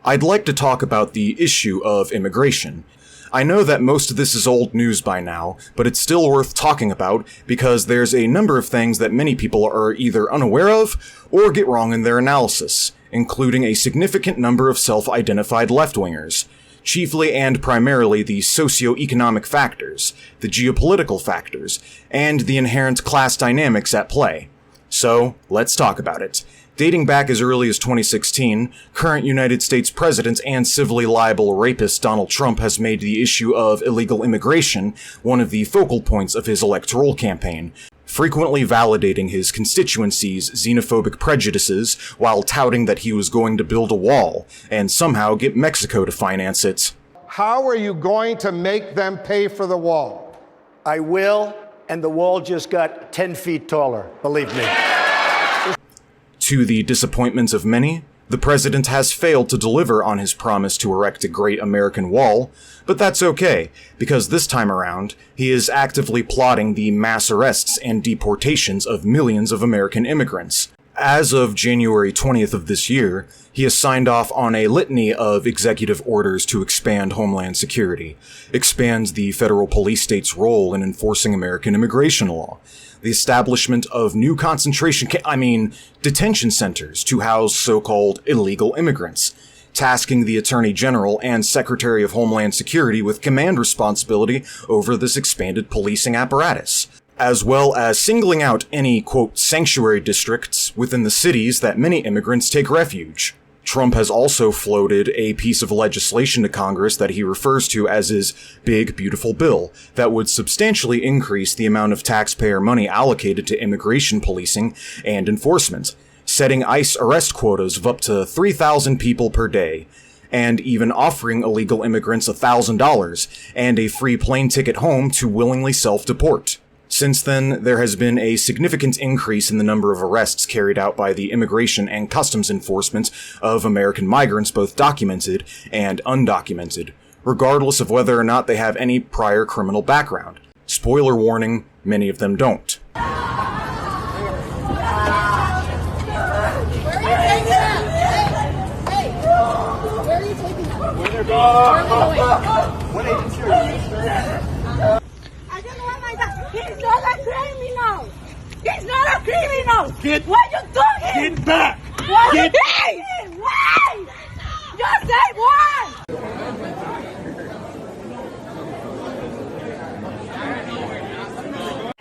I'd like to talk about the issue of immigration. I know that most of this is old news by now, but it's still worth talking about because there's a number of things that many people are either unaware of or get wrong in their analysis, including a significant number of self-identified left-wingers, chiefly and primarily the socio-economic factors, the geopolitical factors, and the inherent class dynamics at play. So, let's talk about it. Dating back as early as 2016, current United States President and civilly liable rapist Donald Trump has made the issue of illegal immigration one of the focal points of his electoral campaign, frequently validating his constituency's xenophobic prejudices while touting that he was going to build a wall and somehow get Mexico to finance it. How are you going to make them pay for the wall? I will, and the wall just got 10 feet taller, believe me. To the disappointment of many, the president has failed to deliver on his promise to erect a great American wall, but that's okay, because this time around, he is actively plotting the mass arrests and deportations of millions of American immigrants. As of January 20th of this year, he has signed off on a litany of executive orders to expand Homeland Security, expand the federal police state's role in enforcing American immigration law, the establishment of new detention centers to house so-called illegal immigrants, tasking the Attorney General and Secretary of Homeland Security with command responsibility over this expanded policing apparatus, as well as singling out any, quote, sanctuary districts within the cities that many immigrants take refuge. Trump has also floated a piece of legislation to Congress that he refers to as his Big Beautiful Bill that would substantially increase the amount of taxpayer money allocated to immigration policing and enforcement, setting ICE arrest quotas of up to 3,000 people per day, and even offering illegal immigrants $1,000 and a free plane ticket home to willingly self-deport. Since then, there has been a significant increase in the number of arrests carried out by the Immigration and Customs Enforcement of American migrants, both documented and undocumented, regardless of whether or not they have any prior criminal background. Spoiler warning, many of them don't. He's not a criminal! He's not a criminal! What are you doing? Get back! What are you doing? Why? Just say why!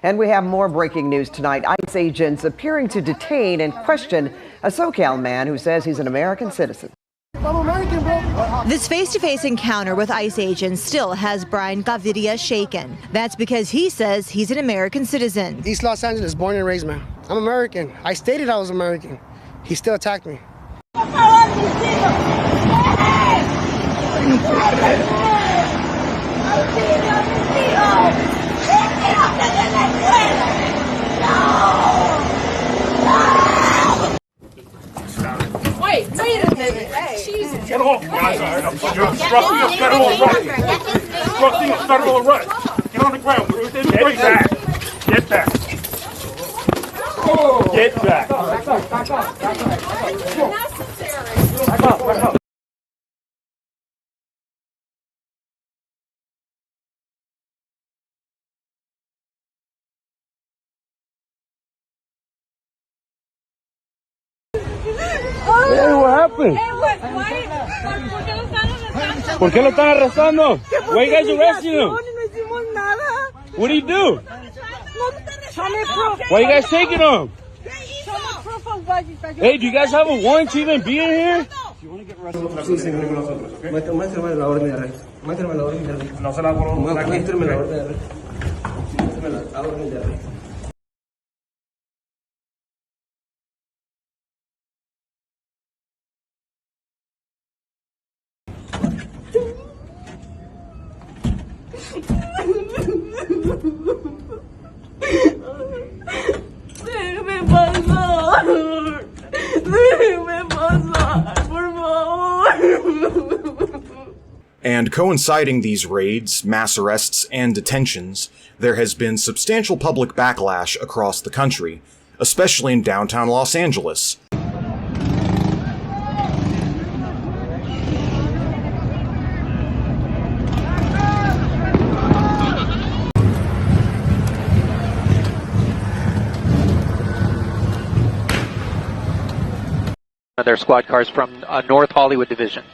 And we have more breaking news tonight. ICE agents appearing to detain and question a SoCal man who says he's an American citizen. I'm American, bro. This face-to-face encounter with ICE agents still has Brian Gaviria shaken. That's because he says he's an American citizen. East Los Angeles, born and raised, man. I'm American. I stated I was American. He still attacked me. Wait a minute. Jesus. Get off, guys. You're obstructing a federal arrest. Obstructing a federal arrest. Get on the ground. Get back. Get back. Get back. Back up. What happened? ¿Por qué lo están arrestando? Why you guys arresting him? What did he do? Why you guys taking him? Hey, do you guys have a warrant to even be in here? You want to get arrested? Muéstrame la orden de arresto. Muéstrame la orden de arresto. No se la pongo. Muéstrame la orden de arresto. Muéstrame la orden de arresto. Déjeme pasar, por favor. And coinciding these raids, mass arrests, and detentions, there has been substantial public backlash across the country, especially in downtown Los Angeles. Their squad cars from North Hollywood Division.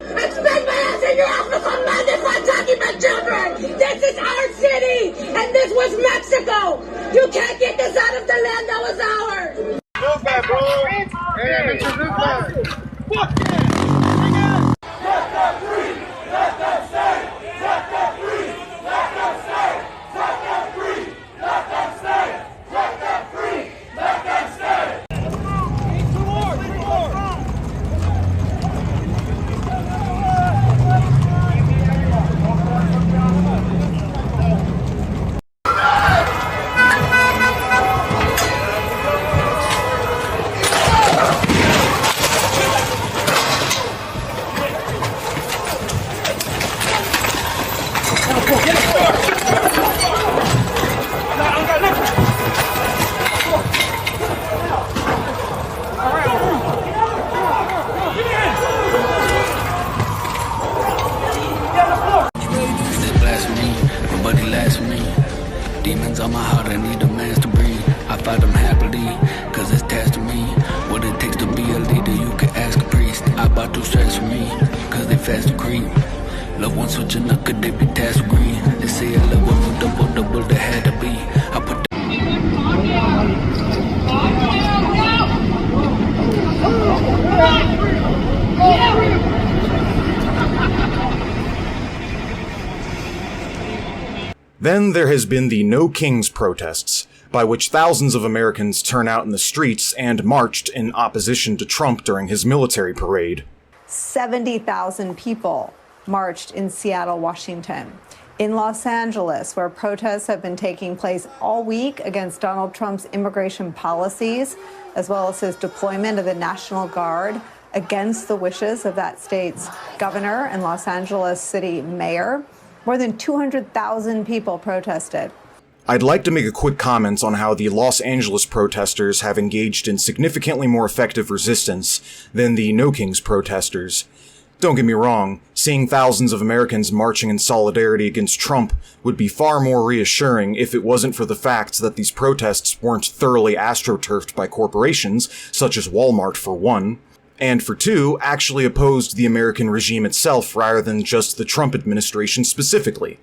Expect my ass in your office on Monday for attacking my children! This is our city! And this was Mexico! You can't get this out of the land that was ours! Look back, bro! Hey, Mr. Look back! Fuck yeah! Let them free! Let them stay! Let them free! Let them stay! Let them free! Let them stay! Let them free! Let them stay! Demons on my heart, I need a man to breathe. I fight them happily, cause it's tasked to me. What it takes to be a leader, you can ask a priest. I bought 2 stripes for me, cause they fast to creep. Love one switching up, could they be tasked with green? They say I love one double, that had to be. I put Then there has been the No Kings protests, by which thousands of Americans turn out in the streets and marched in opposition to Trump during his military parade. 70,000 people marched in Seattle, Washington. In Los Angeles, where protests have been taking place all week against Donald Trump's immigration policies, as well as his deployment of the National Guard against the wishes of that state's governor and Los Angeles city mayor. More than 200,000 people protested. I'd like to make a quick comment on how the Los Angeles protesters have engaged in significantly more effective resistance than the No Kings protesters. Don't get me wrong, seeing thousands of Americans marching in solidarity against Trump would be far more reassuring if it wasn't for the fact that these protests weren't thoroughly astroturfed by corporations, such as Walmart for one, and for two, actually opposed the American regime itself rather than just the Trump administration specifically,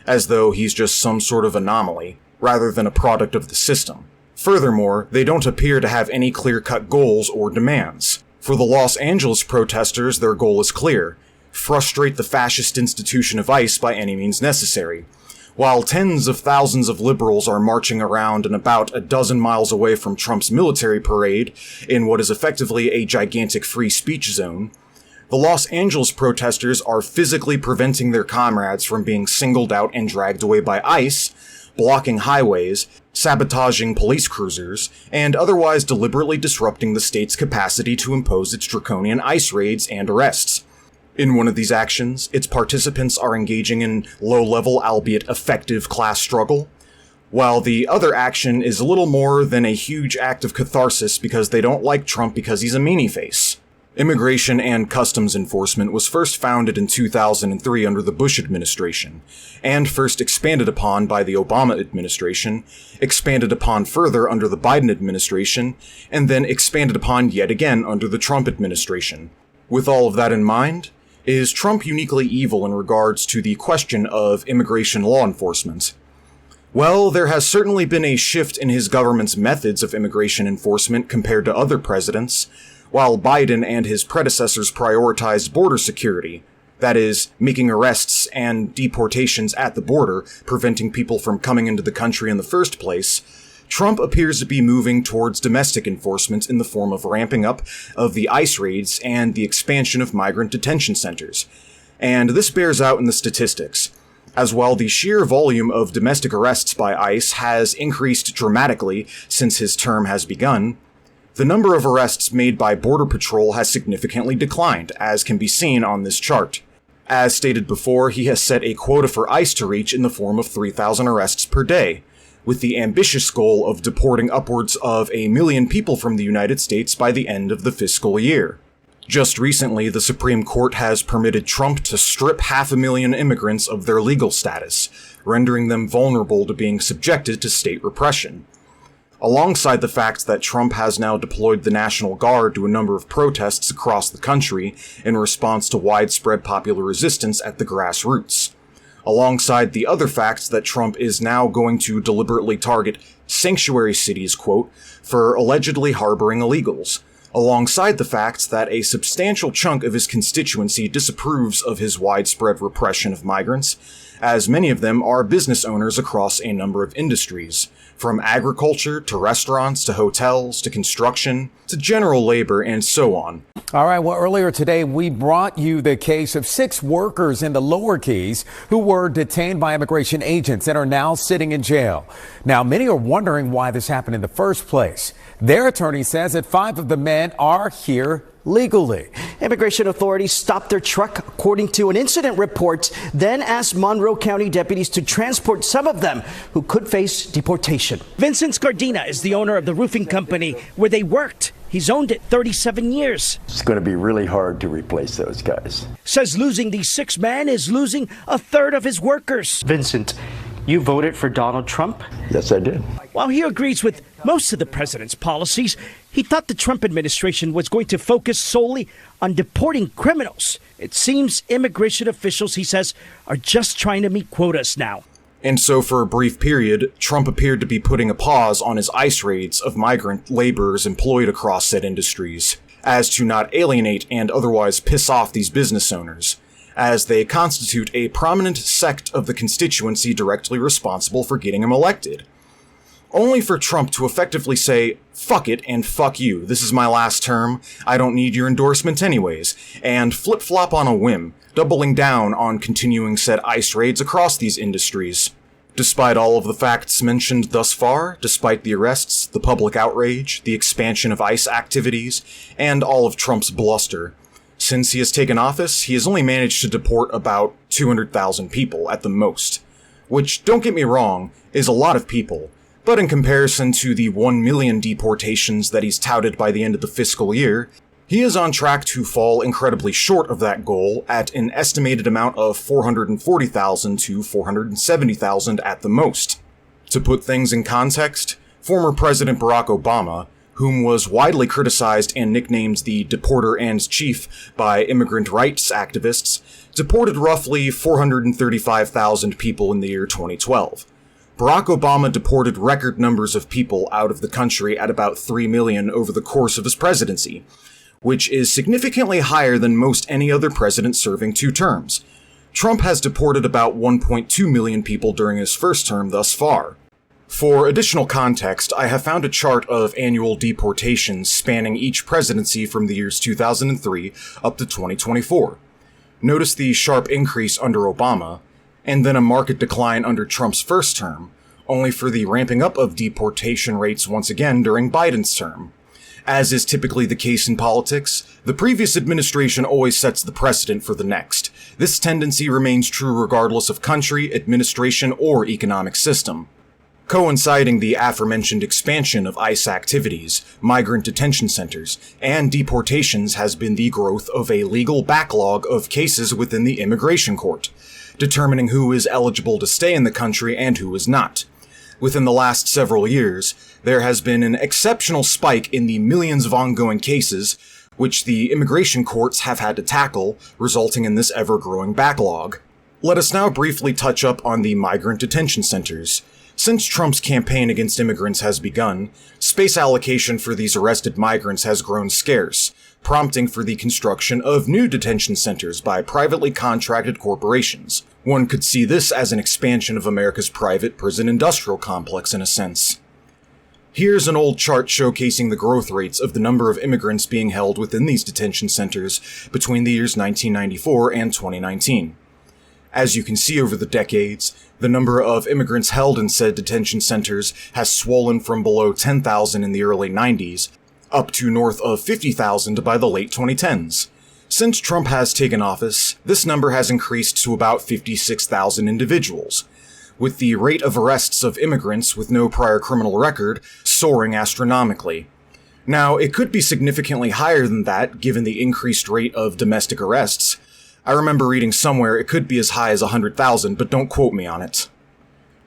as though he's just some sort of anomaly, rather than a product of the system. Furthermore, they don't appear to have any clear-cut goals or demands. For the Los Angeles protesters, their goal is clear: frustrate the fascist institution of ICE by any means necessary. While tens of thousands of liberals are marching around and about a dozen miles away from Trump's military parade in what is effectively a gigantic free speech zone, the Los Angeles protesters are physically preventing their comrades from being singled out and dragged away by ICE, blocking highways, sabotaging police cruisers, and otherwise deliberately disrupting the state's capacity to impose its draconian ICE raids and arrests. In one of these actions, its participants are engaging in low-level, albeit effective, class struggle, while the other action is a little more than a huge act of catharsis because they don't like Trump because he's a meanie face. Immigration and Customs Enforcement was first founded in 2003 under the Bush administration, and first expanded upon by the Obama administration, expanded upon further under the Biden administration, and then expanded upon yet again under the Trump administration. With all of that in mind, is Trump uniquely evil in regards to the question of immigration law enforcement? Well, there has certainly been a shift in his government's methods of immigration enforcement compared to other presidents. While Biden and his predecessors prioritized border security, that is, making arrests and deportations at the border, preventing people from coming into the country in the first place, Trump appears to be moving towards domestic enforcement in the form of ramping up of the ICE raids and the expansion of migrant detention centers. And this bears out in the statistics, as while the sheer volume of domestic arrests by ICE has increased dramatically since his term has begun, the number of arrests made by Border Patrol has significantly declined, as can be seen on this chart. As stated before, he has set a quota for ICE to reach in the form of 3,000 arrests per day, with the ambitious goal of deporting upwards of 1 million people from the United States by the end of the fiscal year. Just recently, the Supreme Court has permitted Trump to strip 500,000 immigrants of their legal status, rendering them vulnerable to being subjected to state repression. alongside the fact that Trump has now deployed the National Guard to a number of protests across the country in response to widespread popular resistance at the grassroots, alongside the other fact that Trump is now going to deliberately target sanctuary cities, quote, for allegedly harboring illegals, alongside the fact that a substantial chunk of his constituency disapproves of his widespread repression of migrants, as many of them are business owners across a number of industries, from agriculture to restaurants to hotels to construction to general labor and so on. All right, well, earlier today, we brought you the case of 6 workers in the Lower Keys who were detained by immigration agents and are now sitting in jail. Now, many are wondering why this happened in the first place. Their attorney says that 5 of the men are here legally. Immigration authorities stopped their truck, according to an incident report, then asked Monroe County deputies to transport some of them who could face deportation. Vincent Scardina is the owner of the roofing company where they worked. He's owned it 37 years. It's going to be really hard to replace those guys. Says losing these 6 men is losing a third of his workers. Vincent, you voted for Donald Trump? Yes, I did. While he agrees with most of the president's policies, he thought the Trump administration was going to focus solely on deporting criminals. It seems immigration officials, he says, are just trying to meet quotas now. And so for a brief period, Trump appeared to be putting a pause on his ICE raids of migrant laborers employed across said industries, as to not alienate and otherwise piss off these business owners, as they constitute a prominent sect of the constituency directly responsible for getting him elected. Only for Trump to effectively say, fuck it and fuck you, this is my last term, I don't need your endorsement anyways, and flip-flop on a whim, doubling down on continuing said ICE raids across these industries. Despite all of the facts mentioned thus far, despite the arrests, the public outrage, the expansion of ICE activities, and all of Trump's bluster, since he has taken office, he has only managed to deport about 200,000 people at the most, which, don't get me wrong, is a lot of people, but in comparison to the 1 million deportations that he's touted by the end of the fiscal year, he is on track to fall incredibly short of that goal at an estimated amount of 440,000 to 470,000 at the most. To put things in context, former President Barack Obama, whom was widely criticized and nicknamed the deporter and chief by immigrant rights activists, deported roughly 435,000 people in the year 2012. Barack Obama deported record numbers of people out of the country at about 3 million over the course of his presidency, which is significantly higher than most any other president serving 2 terms. Trump has deported about 1.2 million people during his first term thus far. For additional context, I have found a chart of annual deportations spanning each presidency from the years 2003 up to 2024. Notice the sharp increase under Obama, and then a marked decline under Trump's first term, only for the ramping up of deportation rates once again during Biden's term. As is typically the case in politics, the previous administration always sets the precedent for the next. This tendency remains true regardless of country, administration, or economic system. Coinciding the aforementioned expansion of ICE activities, migrant detention centers, and deportations has been the growth of a legal backlog of cases within the immigration court, determining who is eligible to stay in the country and who is not. Within the last several years, there has been an exceptional spike in the millions of ongoing cases which the immigration courts have had to tackle, resulting in this ever-growing backlog. Let us now briefly touch up on the migrant detention centers. Since Trump's campaign against immigrants has begun, space allocation for these arrested migrants has grown scarce, prompting for the construction of new detention centers by privately contracted corporations. One could see this as an expansion of America's private prison industrial complex in a sense. Here's an old chart showcasing the growth rates of the number of immigrants being held within these detention centers between the years 1994 and 2019. As you can see over the decades, the number of immigrants held in said detention centers has swollen from below 10,000 in the early 90s up to north of 50,000 by the late 2010s. Since Trump has taken office, this number has increased to about 56,000 individuals, with the rate of arrests of immigrants with no prior criminal record soaring astronomically. Now, it could be significantly higher than that given the increased rate of domestic arrests. I remember reading somewhere it could be as high as 100,000, but don't quote me on it.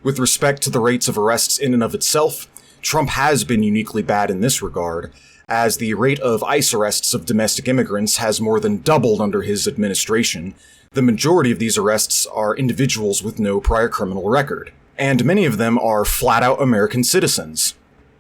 With respect to the rates of arrests in and of itself, Trump has been uniquely bad in this regard, as the rate of ICE arrests of domestic immigrants has more than doubled under his administration. The majority of these arrests are individuals with no prior criminal record, and many of them are flat-out American citizens.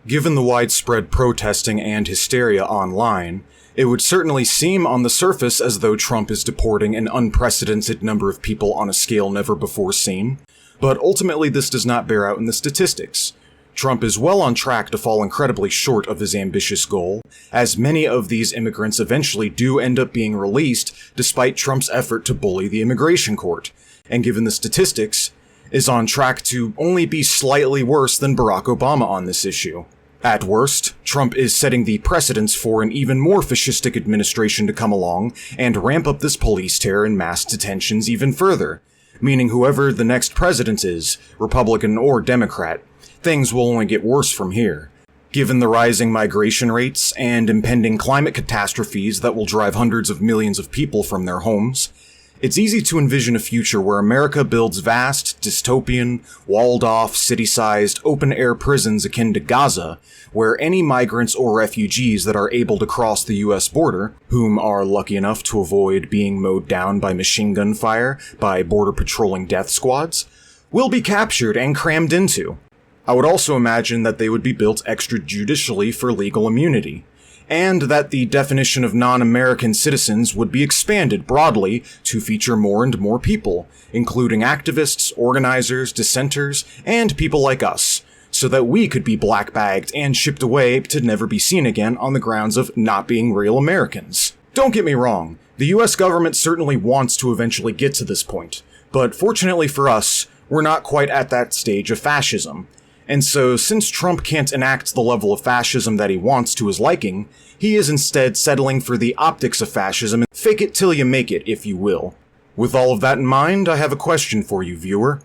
Given the widespread protesting and hysteria online, it would certainly seem on the surface as though Trump is deporting an unprecedented number of people on a scale never before seen, but ultimately this does not bear out in the statistics. Trump is well on track to fall incredibly short of his ambitious goal, as many of these immigrants eventually do end up being released despite Trump's effort to bully the immigration court, and given the statistics, is on track to only be slightly worse than Barack Obama on this issue. At worst, Trump is setting the precedence for an even more fascistic administration to come along and ramp up this police terror and mass detentions even further, meaning whoever the next president is, Republican or Democrat, things will only get worse from here. Given the rising migration rates and impending climate catastrophes that will drive hundreds of millions of people from their homes, it's easy to envision a future where America builds vast, dystopian, walled-off, city-sized, open-air prisons akin to Gaza, where any migrants or refugees that are able to cross the US border, whom are lucky enough to avoid being mowed down by machine gun fire by border patrolling death squads, will be captured and crammed into. I would also imagine that they would be built extrajudicially for legal immunity, and that the definition of non-American citizens would be expanded broadly to feature more and more people, including activists, organizers, dissenters, and people like us, so that we could be black-bagged and shipped away to never be seen again on the grounds of not being real Americans. Don't get me wrong, the US government certainly wants to eventually get to this point, but fortunately for us, we're not quite at that stage of fascism. And so, since Trump can't enact the level of fascism that he wants to his liking, he is instead settling for the optics of fascism, and fake it till you make it, if you will. With all of that in mind, I have a question for you, viewer.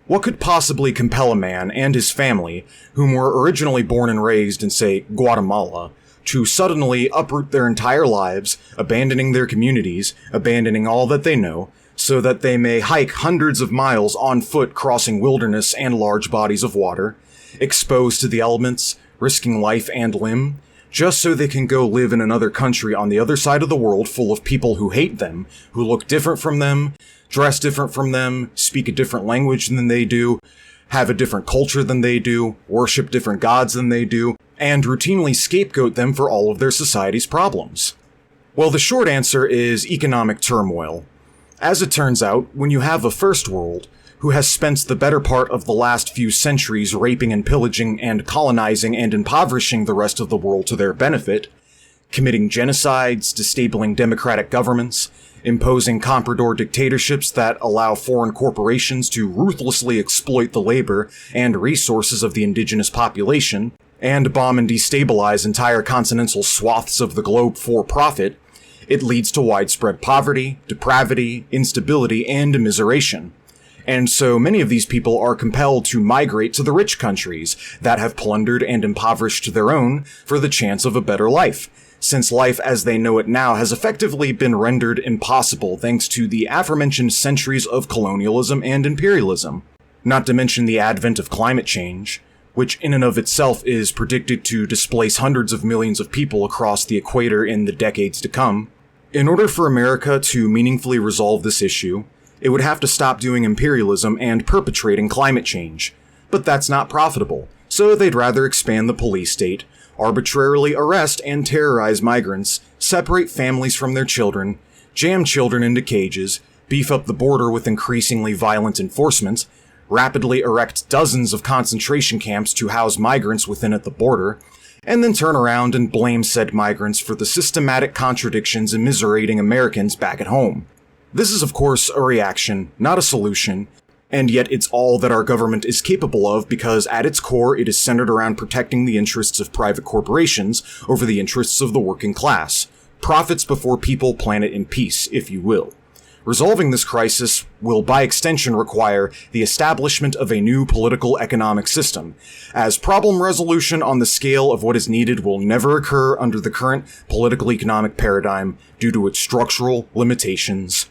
What could possibly compel a man and his family, whom were originally born and raised in, say, Guatemala, to suddenly uproot their entire lives, abandoning their communities, abandoning all that they know, so that they may hike hundreds of miles on foot crossing wilderness and large bodies of water, exposed to the elements, risking life and limb, just so they can go live in another country on the other side of the world full of people who hate them, who look different from them, dress different from them, speak a different language than they do, have a different culture than they do, worship different gods than they do, and routinely scapegoat them for all of their society's problems? Well, the short answer is economic turmoil. As it turns out, when you have a first world, who has spent the better part of the last few centuries raping and pillaging and colonizing and impoverishing the rest of the world to their benefit, committing genocides, disabling democratic governments, imposing comprador dictatorships that allow foreign corporations to ruthlessly exploit the labor and resources of the indigenous population, and bomb and destabilize entire continental swaths of the globe for profit, it leads to widespread poverty, depravity, instability, and immiseration. And so many of these people are compelled to migrate to the rich countries that have plundered and impoverished their own for the chance of a better life, since life as they know it now has effectively been rendered impossible thanks to the aforementioned centuries of colonialism and imperialism. Not to mention the advent of climate change, which in and of itself is predicted to displace hundreds of millions of people across the equator in the decades to come. In order for America to meaningfully resolve this issue, it would have to stop doing imperialism and perpetrating climate change. But that's not profitable, so they'd rather expand the police state, arbitrarily arrest and terrorize migrants, separate families from their children, jam children into cages, beef up the border with increasingly violent enforcement, rapidly erect dozens of concentration camps to house migrants within at the border, and then turn around and blame said migrants for the systematic contradictions immiserating Americans back at home. This is, of course, a reaction, not a solution, and yet it's all that our government is capable of because at its core it is centered around protecting the interests of private corporations over the interests of the working class. Profits before people, planet, and peace, if you will. Resolving this crisis will by extension require the establishment of a new political economic system, as problem resolution on the scale of what is needed will never occur under the current political economic paradigm due to its structural limitations.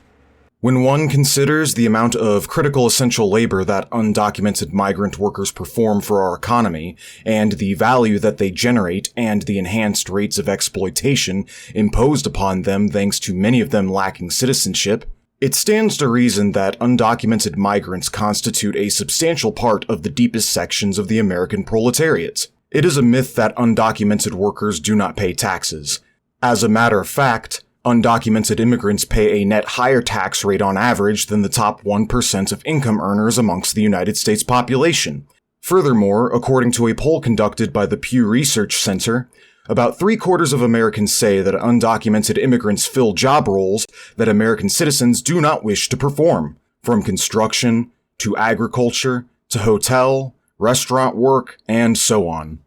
When one considers the amount of critical essential labor that undocumented migrant workers perform for our economy, and the value that they generate, and the enhanced rates of exploitation imposed upon them thanks to many of them lacking citizenship, it stands to reason that undocumented migrants constitute a substantial part of the deepest sections of the American proletariat. It is a myth that undocumented workers do not pay taxes. As a matter of fact, undocumented immigrants pay a net higher tax rate on average than the top 1% of income earners amongst the United States population. Furthermore, according to a poll conducted by the Pew Research Center, about 3/4 of Americans say that undocumented immigrants fill job roles that American citizens do not wish to perform, from construction, to agriculture, to hotel, restaurant work, and so on.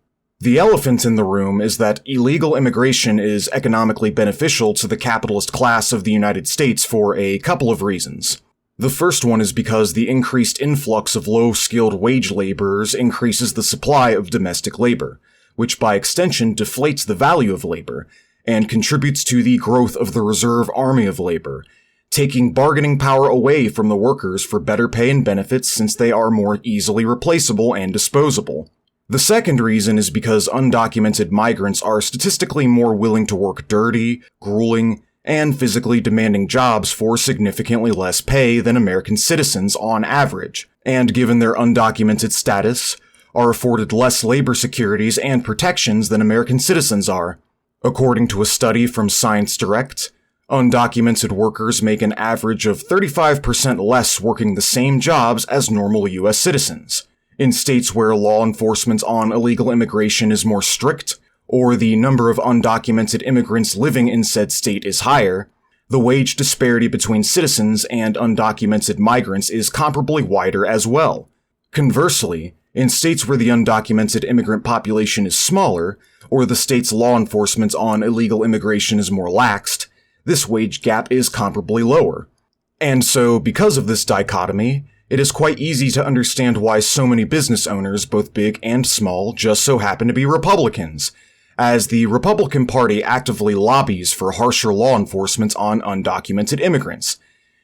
The elephant in the room is that illegal immigration is economically beneficial to the capitalist class of the United States for a couple of reasons. The first one is because the increased influx of low-skilled wage laborers increases the supply of domestic labor, which by extension deflates the value of labor, and contributes to the growth of the reserve army of labor, taking bargaining power away from the workers for better pay and benefits since they are more easily replaceable and disposable. The second reason is because undocumented migrants are statistically more willing to work dirty, grueling, and physically demanding jobs for significantly less pay than American citizens on average, and given their undocumented status, are afforded less labor securities and protections than American citizens are. According to a study from Science Direct, undocumented workers make an average of 35% less working the same jobs as normal U.S. citizens. In states where law enforcement on illegal immigration is more strict, or the number of undocumented immigrants living in said state is higher, the wage disparity between citizens and undocumented migrants is comparably wider as well. Conversely, in states where the undocumented immigrant population is smaller, or the state's law enforcement on illegal immigration is more laxed, this wage gap is comparably lower. And so, because of this dichotomy, it is quite easy to understand why so many business owners, both big and small, just so happen to be Republicans, as the Republican Party actively lobbies for harsher law enforcement on undocumented immigrants.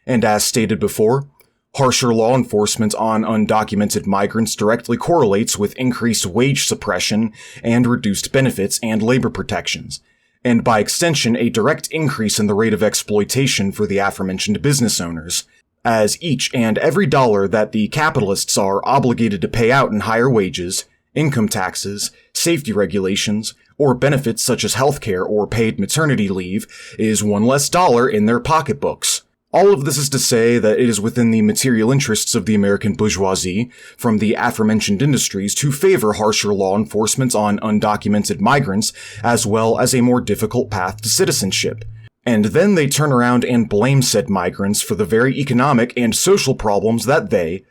And as stated before, harsher law enforcement on undocumented migrants directly correlates with increased wage suppression and reduced benefits and labor protections, and by extension a direct increase in the rate of exploitation for the aforementioned business owners, as each and every dollar that the capitalists are obligated to pay out in higher wages, income taxes, safety regulations, or benefits such as healthcare or paid maternity leave is one less dollar in their pocketbooks. All of this is to say that it is within the material interests of the American bourgeoisie, from the aforementioned industries, to favor harsher law enforcement on undocumented migrants, as well as a more difficult path to citizenship. And then they turn around and blame said migrants for the very economic and social problems that they,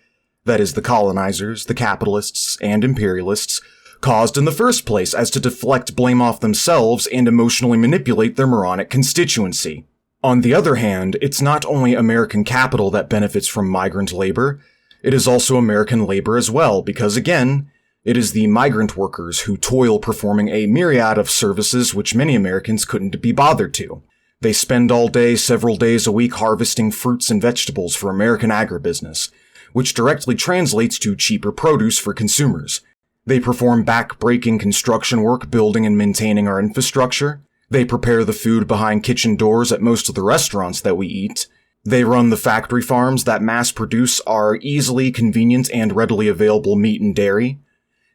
that is the colonizers, the capitalists, and imperialists, caused in the first place, as to deflect blame off themselves and emotionally manipulate their moronic constituency. On the other hand, it's not only American capital that benefits from migrant labor, it is also American labor as well, because again, it is the migrant workers who toil performing a myriad of services which many Americans couldn't be bothered to. They spend all day, several days a week harvesting fruits and vegetables for American agribusiness, which directly translates to cheaper produce for consumers. They perform back-breaking construction work building and maintaining our infrastructure. They prepare the food behind kitchen doors at most of the restaurants that we eat. They run the factory farms that mass-produce our easily, convenient, and readily available meat and dairy.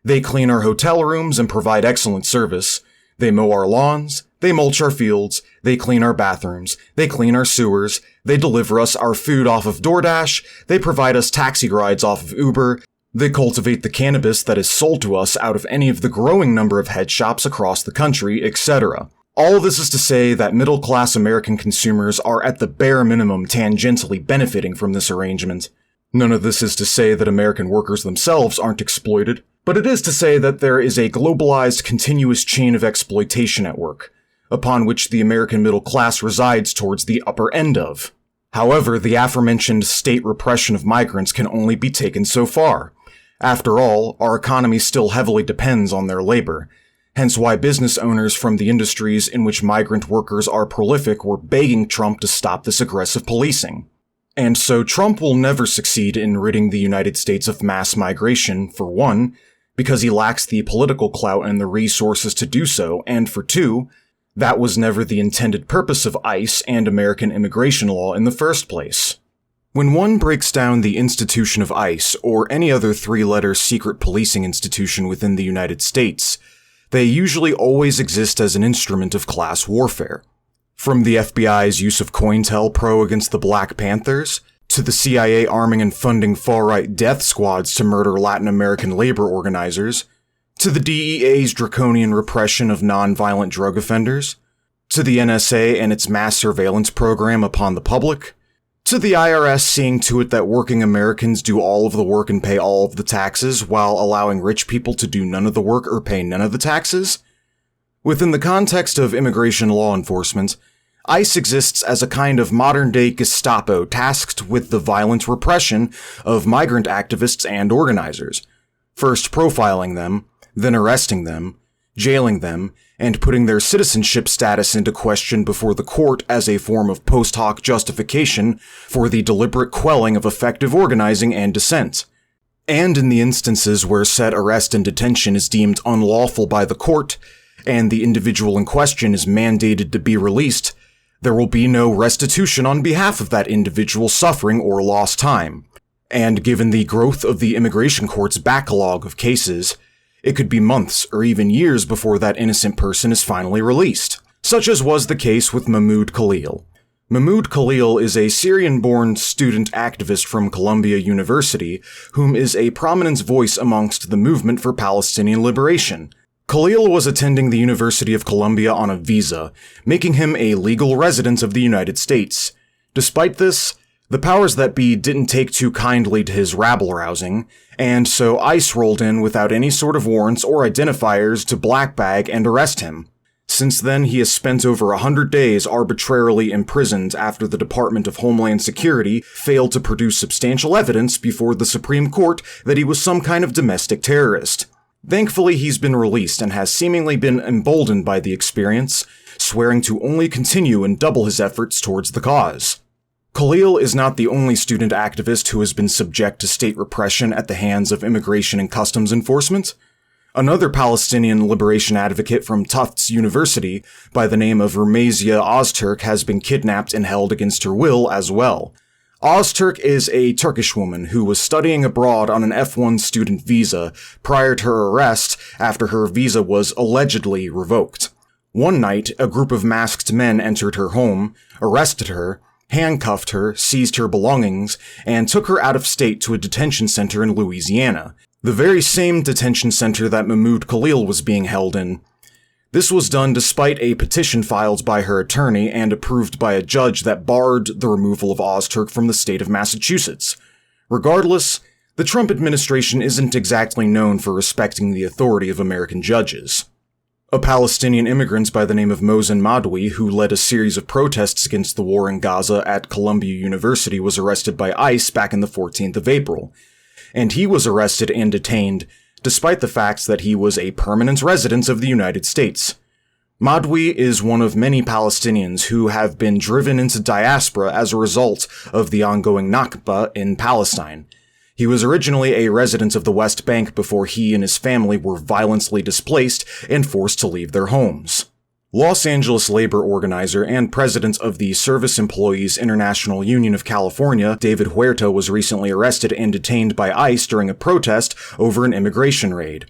They clean our hotel rooms and provide excellent service. They mow our lawns. They mulch our fields. They clean our bathrooms. They clean our sewers. They deliver us our food off of DoorDash. They provide us taxi rides off of Uber. They cultivate the cannabis that is sold to us out of any of the growing number of head shops across the country, etc. All this is to say that middle-class American consumers are at the bare minimum tangentially benefiting from this arrangement. None of this is to say that American workers themselves aren't exploited, but it is to say that there is a globalized, continuous chain of exploitation at work, upon which the American middle class resides towards the upper end of. However, the aforementioned state repression of migrants can only be taken so far. After all, our economy still heavily depends on their labor, hence why business owners from the industries in which migrant workers are prolific were begging Trump to stop this aggressive policing. And so Trump will never succeed in ridding the United States of mass migration, for one, because he lacks the political clout and the resources to do so, and for two, that was never the intended purpose of ICE and American immigration law in the first place. When one breaks down the institution of ICE, or any other three-letter secret policing institution within the United States, they usually always exist as an instrument of class warfare. From the FBI's use of COINTELPRO against the Black Panthers, to the CIA arming and funding far-right death squads to murder Latin American labor organizers, to the DEA's draconian repression of non-violent drug offenders, to the NSA and its mass surveillance program upon the public, to the IRS seeing to it that working Americans do all of the work and pay all of the taxes while allowing rich people to do none of the work or pay none of the taxes. Within the context of immigration law enforcement, ICE exists as a kind of modern-day Gestapo tasked with the violent repression of migrant activists and organizers, first profiling them, then arresting them, jailing them, and putting their citizenship status into question before the court as a form of post hoc justification for the deliberate quelling of effective organizing and dissent. And in the instances where said arrest and detention is deemed unlawful by the court, and the individual in question is mandated to be released, there will be no restitution on behalf of that individual's suffering or lost time. And given the growth of the immigration court's backlog of cases, it could be months or even years before that innocent person is finally released, such as was the case with Mahmoud Khalil. Mahmoud Khalil is a Syrian-born student activist from Columbia University, whom is a prominent voice amongst the movement for Palestinian liberation. Khalil was attending the University of Columbia on a visa, making him a legal resident of the United States. Despite this, the powers that be didn't take too kindly to his rabble-rousing, and so ICE rolled in without any sort of warrants or identifiers to blackbag and arrest him. Since then, he has spent over 100 days arbitrarily imprisoned after the Department of Homeland Security failed to produce substantial evidence before the Supreme Court that he was some kind of domestic terrorist. Thankfully, he's been released and has seemingly been emboldened by the experience, swearing to only continue and double his efforts towards the cause. Khalil is not the only student activist who has been subject to state repression at the hands of immigration and customs enforcement. Another Palestinian liberation advocate from Tufts University by the name of Rumezya Ozturk has been kidnapped and held against her will as well. Ozturk is a Turkish woman who was studying abroad on an F1 student visa prior to her arrest after her visa was allegedly revoked. One night, a group of masked men entered her home, arrested her, handcuffed her, seized her belongings, and took her out of state to a detention center in Louisiana, the very same detention center that Mahmoud Khalil was being held in. This was done despite a petition filed by her attorney and approved by a judge that barred the removal of Ozturk from the state of Massachusetts. Regardless, the Trump administration isn't exactly known for respecting the authority of American judges. A Palestinian immigrant by the name of Mohzen Mahdawi, who led a series of protests against the war in Gaza at Columbia University, was arrested by ICE back on the 14th of April. And he was arrested and detained despite the fact that he was a permanent resident of the United States. Mahdawi is one of many Palestinians who have been driven into diaspora as a result of the ongoing Nakba in Palestine. He was originally a resident of the West Bank before he and his family were violently displaced and forced to leave their homes. Los Angeles labor organizer and president of the Service Employees International Union of California, David Huerta, was recently arrested and detained by ICE during a protest over an immigration raid.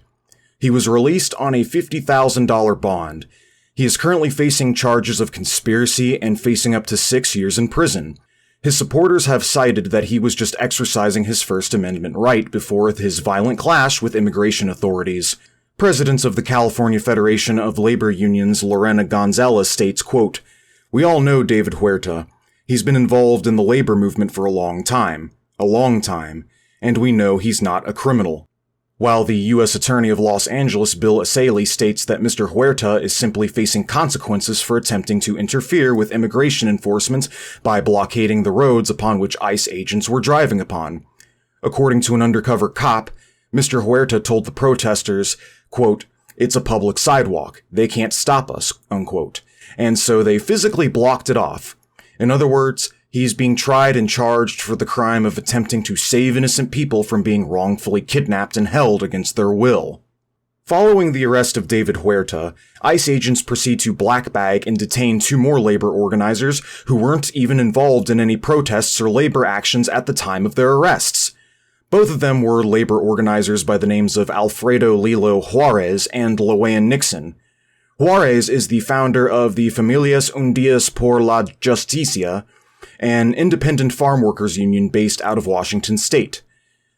He was released on a $50,000 bond. He is currently facing charges of conspiracy and facing up to 6 years in prison. His supporters have cited that he was just exercising his First Amendment right before his violent clash with immigration authorities. President of the California Federation of Labor Unions, Lorena Gonzalez, states, quote, "We all know David Huerta. He's been involved in the labor movement for a long time, and we know he's not a criminal." While the U.S. Attorney of Los Angeles, Bill Asaley, states that Mr. Huerta is simply facing consequences for attempting to interfere with immigration enforcement by blockading the roads upon which ICE agents were driving upon. According to an undercover cop, Mr. Huerta told the protesters, quote, "It's a public sidewalk. They can't stop us," unquote. And so they physically blocked it off. In other words, He's being tried and charged for the crime of attempting to save innocent people from being wrongfully kidnapped and held against their will. Following the arrest of David Huerta, ICE agents proceed to black bag and detain 2 more labor organizers who weren't even involved in any protests or labor actions at the time of their arrests. Both of them were labor organizers by the names of Alfredo Juarez and Lewelyn Dixon. Juarez is the founder of the Familias Unidas por la Justicia, an independent farm workers union based out of Washington state.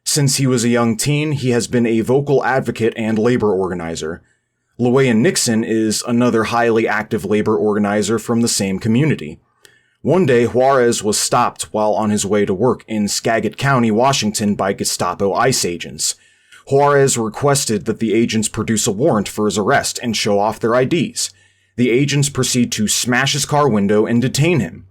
Since he was a young teen, he has been a vocal advocate and labor organizer. Lewelyn Dixon is another highly active labor organizer from the same community. One day, Juarez was stopped while on his way to work in Skagit County, Washington by Gestapo ICE agents. Juarez requested that the agents produce a warrant for his arrest and show off their IDs. The agents proceed to smash his car window and detain him.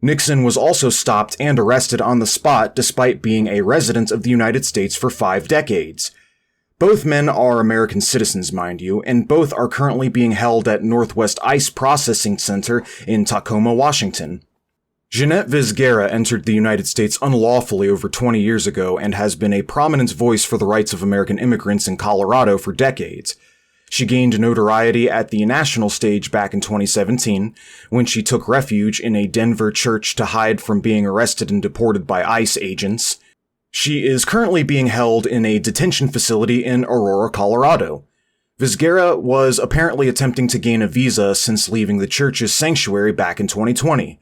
Dixon was also stopped and arrested on the spot despite being a resident of the United States for 5 decades. Both men are American citizens, mind you, and both are currently being held at Northwest ICE Processing Center in Tacoma, Washington. Jeanette Vizguera entered the United States unlawfully over 20 years ago and has been a prominent voice for the rights of American immigrants in Colorado for decades. She gained notoriety at the national stage back in 2017, when she took refuge in a Denver church to hide from being arrested and deported by ICE agents. She is currently being held in a detention facility in Aurora, Colorado. Vizguera was apparently attempting to gain a visa since leaving the church's sanctuary back in 2020.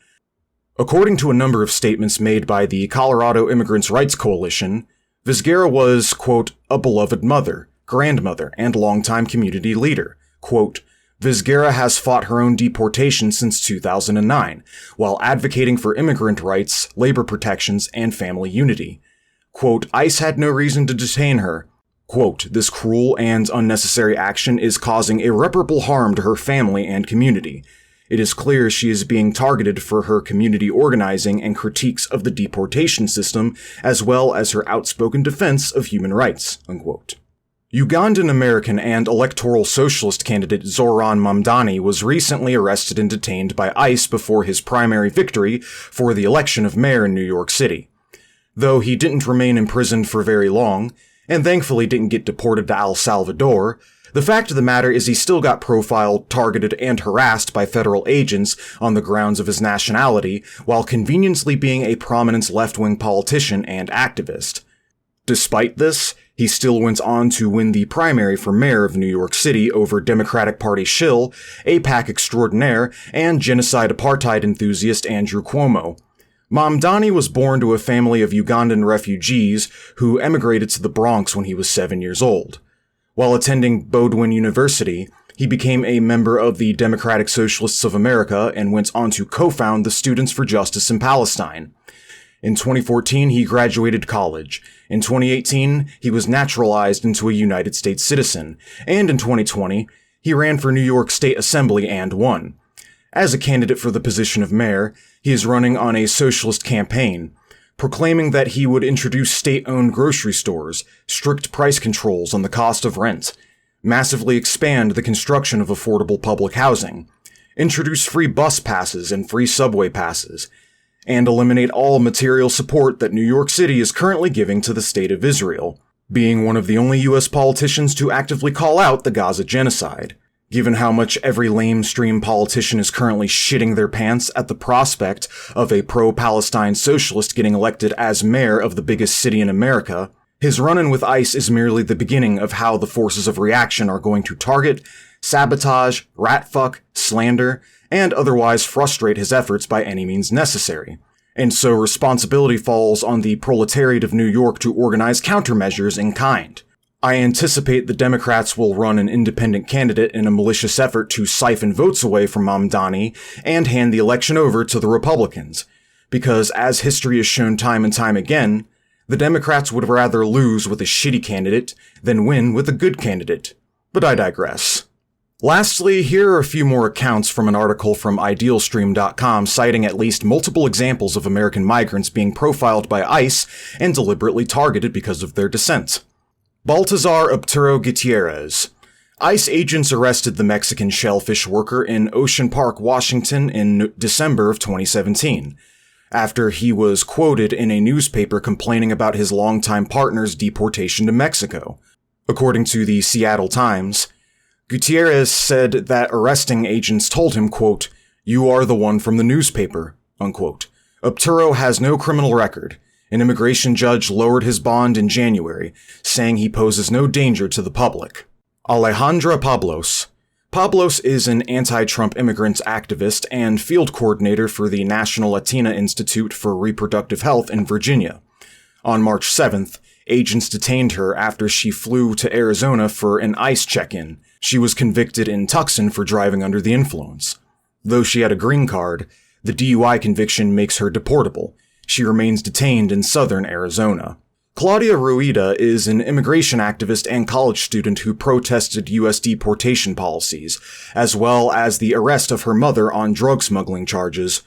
According to a number of statements made by the Colorado Immigrants' Rights Coalition, Vizguera was, quote, a beloved mother, grandmother, and longtime community leader. Quote, Vizguera has fought her own deportation since 2009, while advocating for immigrant rights, labor protections, and family unity. Quote, ICE had no reason to detain her. Quote, this cruel and unnecessary action is causing irreparable harm to her family and community. It is clear she is being targeted for her community organizing and critiques of the deportation system, as well as her outspoken defense of human rights, unquote. Ugandan-American and electoral socialist candidate Zohran Mamdami was recently arrested and detained by ICE before his primary victory for the election of mayor in New York City. Though he didn't remain imprisoned for very long, and thankfully didn't get deported to El Salvador, the fact of the matter is he still got profiled, targeted, and harassed by federal agents on the grounds of his nationality, while conveniently being a prominent left-wing politician and activist. Despite this, he still went on to win the primary for mayor of New York City over Democratic Party shill, AIPAC extraordinaire, and genocide apartheid enthusiast Andrew Cuomo. Mamdami was born to a family of Ugandan refugees who emigrated to the Bronx when he was 7 years old. While attending Bowdoin University, he became a member of the Democratic Socialists of America and went on to co-found the Students for Justice in Palestine. In 2014, he graduated college. In 2018, he was naturalized into a United States citizen. And in 2020, he ran for New York State Assembly and won. As a candidate for the position of mayor, he is running on a socialist campaign, proclaiming that he would introduce state-owned grocery stores, strict price controls on the cost of rent, massively expand the construction of affordable public housing, introduce free bus passes and free subway passes, and eliminate all material support that New York City is currently giving to the State of Israel, being one of the only U.S. politicians to actively call out the Gaza genocide. Given how much every lamestream politician is currently shitting their pants at the prospect of a pro-Palestine socialist getting elected as mayor of the biggest city in America, his run-in with ICE is merely the beginning of how the forces of reaction are going to target, sabotage, ratfuck, slander, and otherwise frustrate his efforts by any means necessary. And so responsibility falls on the proletariat of New York to organize countermeasures in kind. I anticipate the Democrats will run an independent candidate in a malicious effort to siphon votes away from Mamdami and hand the election over to the Republicans. Because as history has shown time and time again, the Democrats would rather lose with a shitty candidate than win with a good candidate. But I digress. Lastly, here are a few more accounts from an article from idealstream.com citing at least multiple examples of American migrants being profiled by ICE and deliberately targeted because of their descent. Baltazar Obturo Gutierrez. ICE agents arrested the Mexican shellfish worker in Ocean Park, Washington in December of 2017. after he was quoted in a newspaper complaining about his longtime partner's deportation to Mexico. According to the Seattle Times, Gutierrez said that arresting agents told him, quote, "You are the one from the newspaper," unquote. Arturo has no criminal record. An immigration judge lowered his bond in January, saying he poses no danger to the public. Alejandra Pablos. Pablos is an anti-Trump immigrant activist and field coordinator for the National Latina Institute for Reproductive Health in Virginia. On March 7th, agents detained her after she flew to Arizona for an ICE check-in. She was convicted in Tucson for driving under the influence. Though she had a green card, the DUI conviction makes her deportable. She remains detained in southern Arizona. Claudia Rueda is an immigration activist and college student who protested U.S. deportation policies, as well as the arrest of her mother on drug smuggling charges.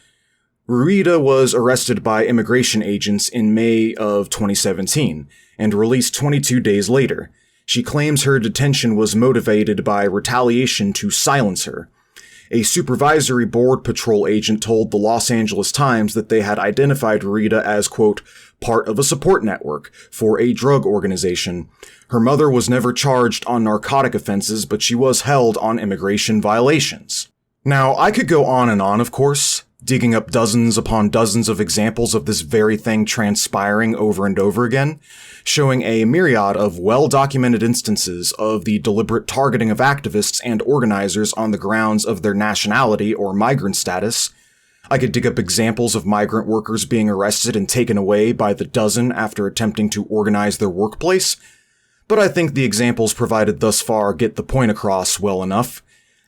Rueda was arrested by immigration agents in May of 2017 and released 22 days later. She claims her detention was motivated by retaliation to silence her. A supervisory board patrol agent told the Los Angeles Times that they had identified Rueda as, quote, part of a support network for a drug organization. Her mother was never charged on narcotic offenses, but she was held on immigration violations. Now, I could go on and on, of course, digging up dozens upon dozens of examples of this very thing transpiring over and over again, showing a myriad of well-documented instances of the deliberate targeting of activists and organizers on the grounds of their nationality or migrant status. I could dig up examples of migrant workers being arrested and taken away by the dozen after attempting to organize their workplace, but I think the examples provided thus far get the point across well enough.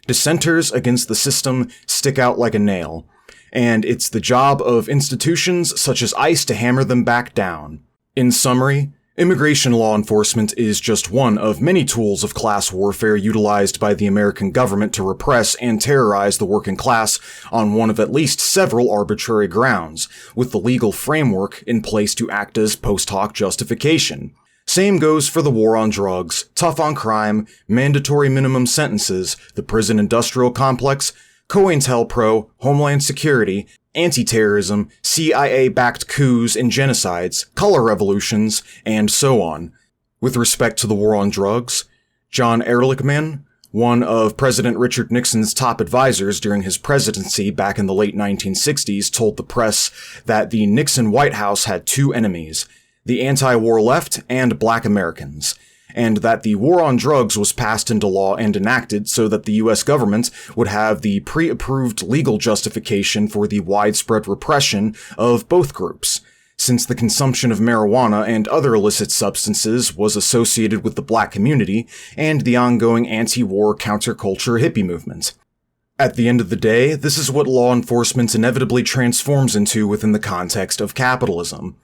Dissenters against the system stick out like a nail, and it's the job of institutions such as ICE to hammer them back down. In summary, immigration law enforcement is just one of many tools of class warfare utilized by the American government to repress and terrorize the working class on one of at least several arbitrary grounds, with the legal framework in place to act as post hoc justification. Same goes for the war on drugs, tough on crime, mandatory minimum sentences, the prison industrial complex, COINTELPRO, Homeland Security, anti-terrorism, CIA-backed coups and genocides, color revolutions, and so on. With respect to the war on drugs, John Ehrlichman, one of President Richard Nixon's top advisors during his presidency back in the late 1960s, told the press that the Nixon White House had two enemies, the anti-war left and black Americans, and that the war on drugs was passed into law and enacted so that the U.S. government would have the pre-approved legal justification for the widespread repression of both groups, since the consumption of marijuana and other illicit substances was associated with the black community and the ongoing anti-war counterculture hippie movement. At the end of the day, this is what law enforcement inevitably transforms into within the context of capitalism.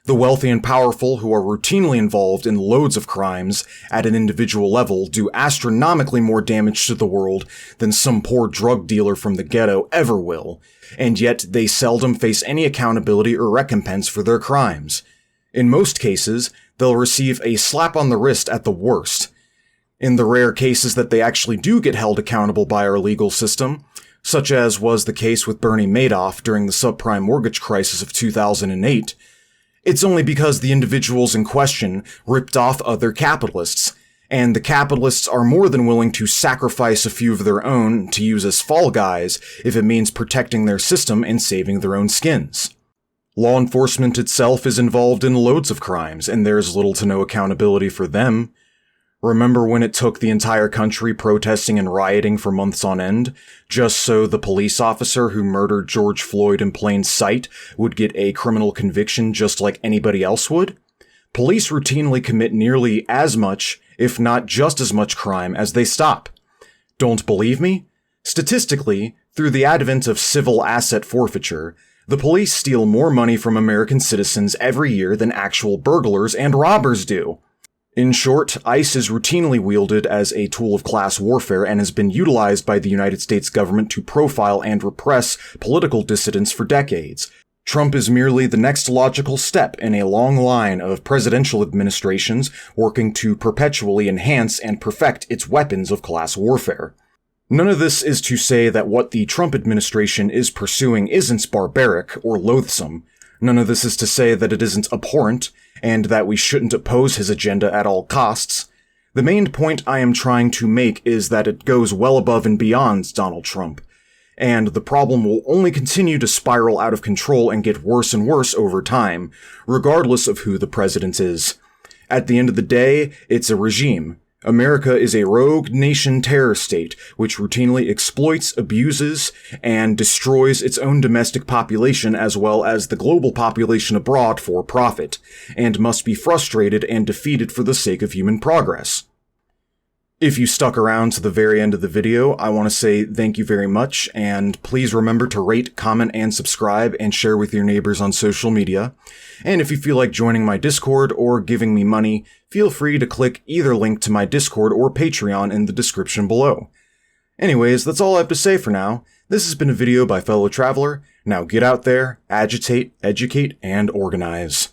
The wealthy and powerful who are routinely involved in loads of crimes at an individual level do astronomically more damage to the world than some poor drug dealer from the ghetto ever will, and yet they seldom face any accountability or recompense for their crimes. In most cases, they'll receive a slap on the wrist at the worst. In the rare cases that they actually do get held accountable by our legal system, such as was the case with Bernie Madoff during the subprime mortgage crisis of 2008, it's only because the individuals in question ripped off other capitalists, and the capitalists are more than willing to sacrifice a few of their own to use as fall guys if it means protecting their system and saving their own skins. Law enforcement itself is involved in loads of crimes, and there's little to no accountability for them. Remember when it took the entire country protesting and rioting for months on end, just so the police officer who murdered George Floyd in plain sight would get a criminal conviction just like anybody else would? Police routinely commit nearly as much, if not just as much crime as they stop. Don't believe me? Statistically, through the advent of civil asset forfeiture, the police steal more money from American citizens every year than actual burglars and robbers do. In short, ICE is routinely wielded as a tool of class warfare and has been utilized by the United States government to profile and repress political dissidents for decades. Trump is merely the next logical step in a long line of presidential administrations working to perpetually enhance and perfect its weapons of class warfare. None of this is to say that what the Trump administration is pursuing isn't barbaric or loathsome. None of this is to say that it isn't abhorrent, and that we shouldn't oppose his agenda at all costs. The main point I am trying to make is that it goes well above and beyond Donald Trump, and the problem will only continue to spiral out of control and get worse and worse over time, regardless of who the president is. At the end of the day, it's a regime. America is a rogue nation terror state which routinely exploits, abuses, and destroys its own domestic population as well as the global population abroad for profit, and must be frustrated and defeated for the sake of human progress. If you stuck around to the very end of the video, I want to say thank you very much, and please remember to rate, comment, and subscribe, and share with your neighbors on social media. And if you feel like joining my Discord or giving me money, feel free to click either link to my Discord or Patreon in the description below. Anyways, that's all I have to say for now. This has been a video by Fellow Traveler. Now get out there, agitate, educate, and organize.